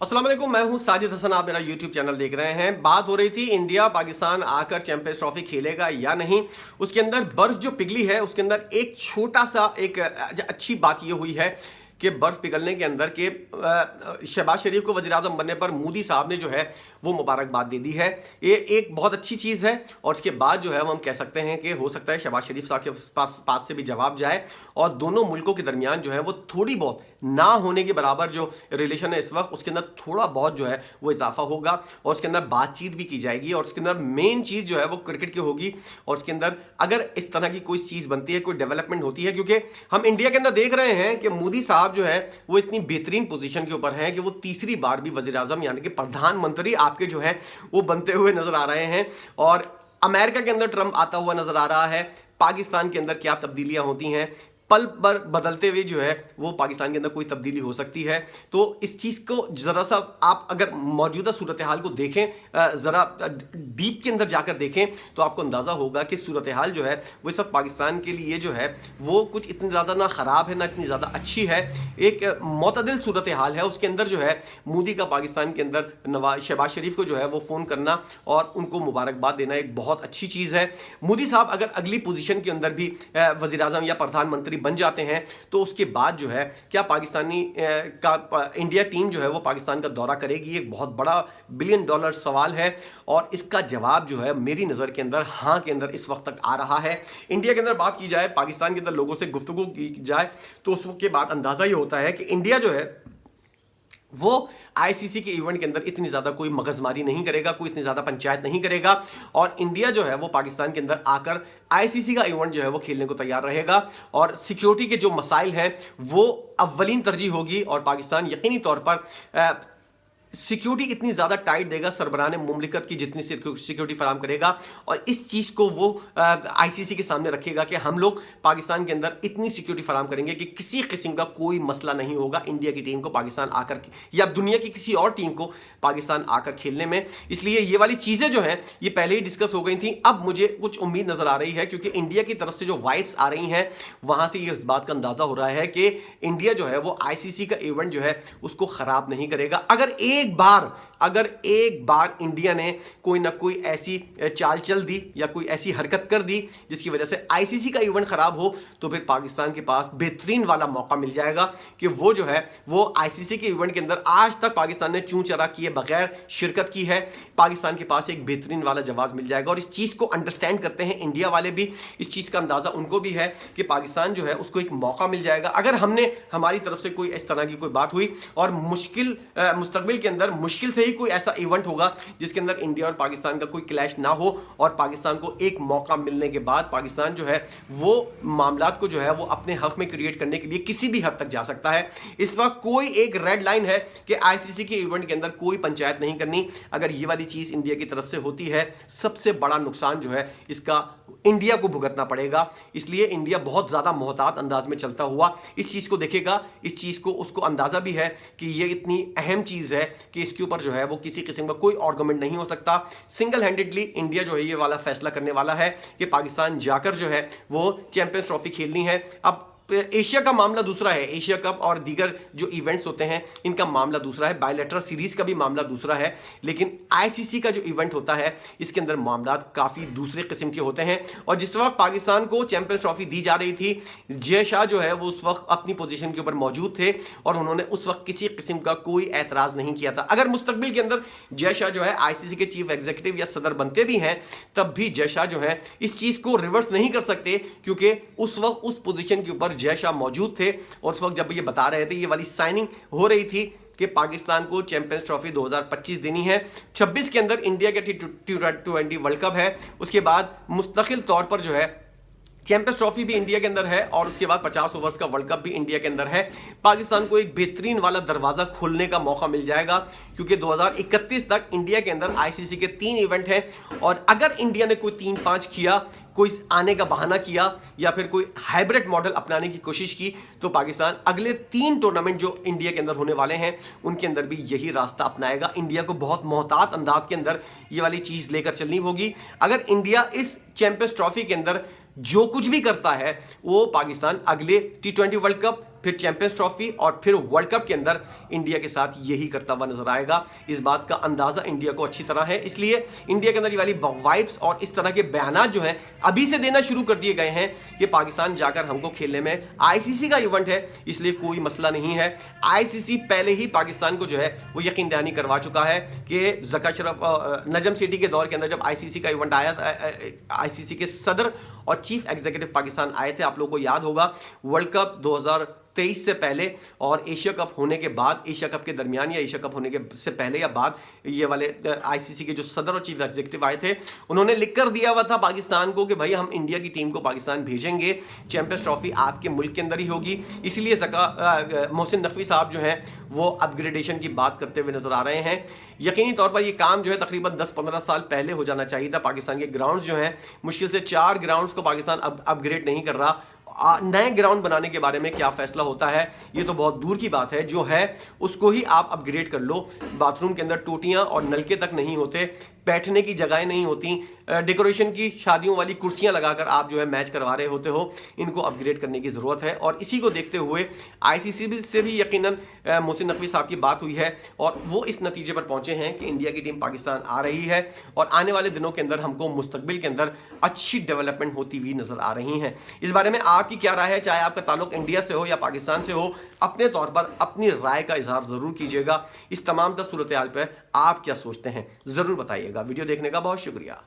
अस्सलाम वालेकुम, मैं हूं साजिद हसन। आप मेरा यूट्यूब चैनल देख रहे हैं। बात हो रही थी इंडिया पाकिस्तान आकर चैंपियंस ट्रॉफी खेलेगा या नहीं। उसके अंदर बर्फ जो पिघली है उसके अंदर एक छोटा सा एक अच्छी बात ये हुई है कि बर्फ पिघलने के अंदर के शहबाज शरीफ को वज़ीर आज़म बनने पर मोदी साहब ने जो है वो मुबारकबाद दे दी है। ये एक बहुत अच्छी चीज़ है और इसके बाद जो है वो हम कह सकते हैं कि हो सकता है शहबाज शरीफ साहब के पास से भी जवाब जाए और दोनों मुल्कों के दरमियान जो है वो थोड़ी बहुत ना होने के बराबर जो रिलेशन है इस वक्त उसके अंदर थोड़ा बहुत जो है वो इजाफा होगा और उसके अंदर बातचीत भी की जाएगी और उसके अंदर मेन चीज़ जो है वो क्रिकेट की होगी। और उसके अंदर अगर इस तरह की कोई चीज़ बनती है, कोई डेवलपमेंट होती है, क्योंकि हम इंडिया के अंदर देख रहे हैं कि मोदी साहब जो है वो इतनी बेहतरीन पोजीशन के ऊपर हैं कि वो तीसरी बार भी वज़ीर आज़म यानी कि प्रधानमंत्री आपके जो है वो बनते हुए नजर आ रहे हैं। और अमेरिका के अंदर ट्रंप आता हुआ नजर आ रहा है। पाकिस्तान के अंदर क्या तब्दीलियां होती हैं, पल पर बदलते हुए जो है वो पाकिस्तान के अंदर कोई तब्दीली हो सकती है। तो इस चीज़ को ज़रा सा आप अगर मौजूदा सूरत हाल को देखें, ज़रा डीप के अंदर जाकर देखें तो आपको अंदाज़ा होगा कि सूरत हाल जो है वो इस वक्त पाकिस्तान के लिए जो है वो कुछ इतनी ज़्यादा ना ख़राब है ना इतनी ज़्यादा अच्छी है। एक मोतदिल सूरत हाल है। उसके अंदर जो है मोदी का पाकिस्तान के अंदर शहबाज शरीफ को जो है वो फ़ोन करना और उनको मुबारकबाद देना एक बहुत अच्छी चीज़ है। मोदी साहब अगर अगली पोजीशन के अंदर भी वज़ीर आज़म या प्रधानमंत्री बन जाते हैं तो उसके बाद जो है क्या पाकिस्तानी इंडिया टीम जो है वो पाकिस्तान का दौरा करेगी, एक बहुत बड़ा $1 बिलियन सवाल है। और इसका जवाब जो है मेरी नज़र के अंदर हाँ के अंदर इस वक्त तक आ रहा है। इंडिया के अंदर बात की जाए, पाकिस्तान के अंदर लोगों से गुफ्तगू की जाए तो उसके बाद अंदाज़ा ये होता है कि इंडिया जो है वो आईसीसी के इवेंट के अंदर इतनी ज़्यादा कोई मगजमारी नहीं करेगा, कोई इतनी ज़्यादा पंचायत नहीं करेगा और इंडिया जो है वो पाकिस्तान के अंदर आकर आईसीसी का इवेंट जो है वो खेलने को तैयार रहेगा। और सिक्योरिटी के जो मसाइल हैं वो अव्वलीन तरजीह होगी और पाकिस्तान यकीनी तौर पर सिक्योरिटी इतनी ज़्यादा टाइट देगा, सरबराह मुमलिकत की जितनी सिक्योरिटी फराम करेगा और इस चीज़ को वो आईसीसी के सामने रखेगा कि हम लोग पाकिस्तान के अंदर इतनी सिक्योरिटी फराम करेंगे कि किसी किस्म का कोई मसला नहीं होगा इंडिया की टीम को पाकिस्तान आकर या दुनिया की किसी और टीम को पाकिस्तान आकर खेलने में। इसलिए ये वाली चीज़ें जो हैं ये पहले ही डिस्कस हो गई थी। अब मुझे कुछ उम्मीद नज़र आ रही है क्योंकि इंडिया की तरफ से जो वाइब्स आ रही हैं वहाँ से ये इस बात का अंदाज़ा हो रहा है कि इंडिया जो है वो आईसीसी का इवेंट जो है उसको ख़राब नहीं करेगा। अगर एक बार इंडिया ने कोई ना कोई ऐसी चाल चल दी या कोई ऐसी हरकत कर दी जिसकी वजह से आईसीसी का इवेंट खराब हो तो फिर पाकिस्तान के पास बेहतरीन वाला मौका मिल जाएगा कि वो जो है वो आईसीसी के इवेंट के अंदर आज तक पाकिस्तान ने चूं चरा किए बगैर शिरकत की है। पाकिस्तान के पास एक बेहतरीन वाला जवाब मिल जाएगा और इस चीज़ को अंडरस्टैंड करते हैं इंडिया वाले भी। इस चीज़ का अंदाज़ा उनको भी है कि पाकिस्तान जो है उसको एक मौका मिल जाएगा अगर हमने हमारी तरफ से कोई इस तरह की कोई बात हुई और मुस्तकबिल के अंदर मुश्किल से ही कोई ऐसा इवेंट होगा जिसके अंदर इंडिया और पाकिस्तान का कोई क्लैश ना हो और पाकिस्तान को एक मौका मिलने के बाद पाकिस्तान जो है वो मामलात को जो है वो अपने हक में क्रिएट करने के लिए किसी भी हद तक जा सकता है। इस वक्त कोई एक रेड लाइन है कि आईसीसी के इवेंट के अंदर कोई पंचायत नहीं करनी। अगर ये वाली चीज़ इंडिया की तरफ से होती है सबसे बड़ा नुकसान जो है इसका इंडिया को भुगतना पड़ेगा। इसलिए इंडिया बहुत ज़्यादा मोहतात अंदाज में चलता हुआ इस चीज़ को देखेगा। इस चीज़ को उसको अंदाज़ा भी है कि ये इतनी अहम चीज़ है कि इसके ऊपर जो है वो किसी किस्म का कोई आर्गुमेंट नहीं हो सकता। सिंगल हैंडेडली इंडिया जो है ये वाला फैसला करने वाला है कि पाकिस्तान जाकर जो है वो चैंपियंस ट्रॉफी खेलनी है। अब एशिया का मामला दूसरा है, एशिया कप और दीगर जो इवेंट्स होते हैं इनका मामला दूसरा है, बायलैटरल सीरीज का भी मामला दूसरा है, लेकिन आईसीसी का जो इवेंट होता है इसके अंदर मामला काफ़ी दूसरे किस्म के होते हैं। और जिस वक्त पाकिस्तान को चैंपियंस ट्रॉफी दी जा रही थी जय शाह जो है वो उस वक्त अपनी पोजीशन के ऊपर मौजूद थे और उन्होंने उस वक्त किसी किस्म का कोई एतराज़ नहीं किया था। अगर मुस्तकबिल के अंदर जय शाह जो है आईसीसी के चीफ एग्जीक्यूटिव या सदर बनते भी हैं तब भी जय शाह जो है इस चीज़ को रिवर्स नहीं कर सकते क्योंकि उस वक्त उस पोजीशन के ऊपर जय शाह मौजूद थे और उस वक्त जब ये बता रहे थे ये वाली साइनिंग हो रही थी कि पाकिस्तान को चैंपियंस ट्रॉफी 2025 देनी है। 26 के अंदर इंडिया के T20 वर्ल्ड कप है, उसके बाद मुस्तकिल तौर पर जो है चैंपियंस ट्रॉफी भी इंडिया के अंदर है और उसके बाद 50 ओवर्स का वर्ल्ड कप भी इंडिया के अंदर है। पाकिस्तान को एक बेहतरीन वाला दरवाज़ा खोलने का मौका मिल जाएगा क्योंकि 2031 तक इंडिया के अंदर आईसीसी के 3 इवेंट हैं और अगर इंडिया ने कोई 3-5 किया, कोई आने का बहाना किया या फिर कोई हाइब्रिड मॉडल अपनाने की कोशिश की तो पाकिस्तान अगले 3 टूर्नामेंट जो इंडिया के अंदर होने वाले हैं उनके अंदर भी यही रास्ता अपनाएगा। इंडिया को बहुत मोहतात अंदाज के अंदर ये वाली चीज़ लेकर चलनी होगी। अगर इंडिया इस चैंपियंस ट्रॉफी के अंदर जो कुछ भी करता है वो पाकिस्तान अगले T20 वर्ल्ड कप फिर चैंपियंस ट्रॉफी और फिर वर्ल्ड कप के अंदर इंडिया के साथ यही करता हुआ नजर आएगा। इस बात का अंदाजा इंडिया को अच्छी तरह है, इसलिए इंडिया के अंदर ये वाली वाइब्स और इस तरह के बयानात जो हैं अभी से देना शुरू कर दिए गए हैं कि पाकिस्तान जाकर हमको खेलने में, आईसीसी का इवेंट है इसलिए कोई मसला नहीं है। आईसीसी पहले ही पाकिस्तान को जो है वो यकीन दहानी करवा चुका है कि ज़का अशरफ नजम सेठी के दौर के अंदर जब आईसीसी का इवेंट आया था, आईसीसी के सदर और चीफ एग्जीक्यूटिव पाकिस्तान आए थे, आप लोगों को याद होगा, वर्ल्ड कप 2023 से पहले और एशिया कप होने के बाद, एशिया कप के दरमियान या एशिया कप होने के से पहले या बाद, ये वाले आईसीसी के जो सदर और चीफ एग्जीक्यूटिव आए थे उन्होंने लिख कर दिया हुआ था पाकिस्तान को कि भाई हम इंडिया की टीम को पाकिस्तान भेजेंगे, चैंपियंस ट्रॉफी आपके मुल्क के अंदर ही होगी। इसलिए मोहसिन नकवी साहब जो हैं वो अपग्रेडेशन की बात करते हुए नजर आ रहे हैं। यकीनी तौर पर ये काम जो है तकरीबन 10-15 साल पहले हो जाना चाहिए था। पाकिस्तान के ग्राउंड्स जो हैं, मुश्किल से 4 ग्राउंड्स को पाकिस्तान अपग्रेड नहीं कर रहा। नए ग्राउंड बनाने के बारे में क्या फैसला होता है ये तो बहुत दूर की बात है, जो है उसको ही आप अपग्रेड कर लो। बाथरूम के अंदर टोटियां और नलके तक नहीं होते, बैठने की जगहें नहीं होती, डेकोरेशन की शादियों वाली कुर्सियां लगाकर आप जो है मैच करवा रहे होते हो, इनको अपग्रेड करने की ज़रूरत है। और इसी को देखते हुए आईसीसी से भी यकीनन मोहसिन नकवी साहब की बात हुई है और वो इस नतीजे पर पहुंचे हैं कि इंडिया की टीम पाकिस्तान आ रही है और आने वाले दिनों के अंदर हमको मुस्तकबिल के अंदर अच्छी डेवलपमेंट होती हुई नजर आ रही हैं। इस बारे में आपकी क्या राय है, चाहे आपका ताल्लुक इंडिया से हो या पाकिस्तान से हो, अपने तौर पर अपनी राय का इजहार ज़रूर कीजिएगा। इस तमाम सूरत हाल पर आप क्या सोचते हैं ज़रूर बताइएगा। वीडियो देखने का बहुत शुक्रिया।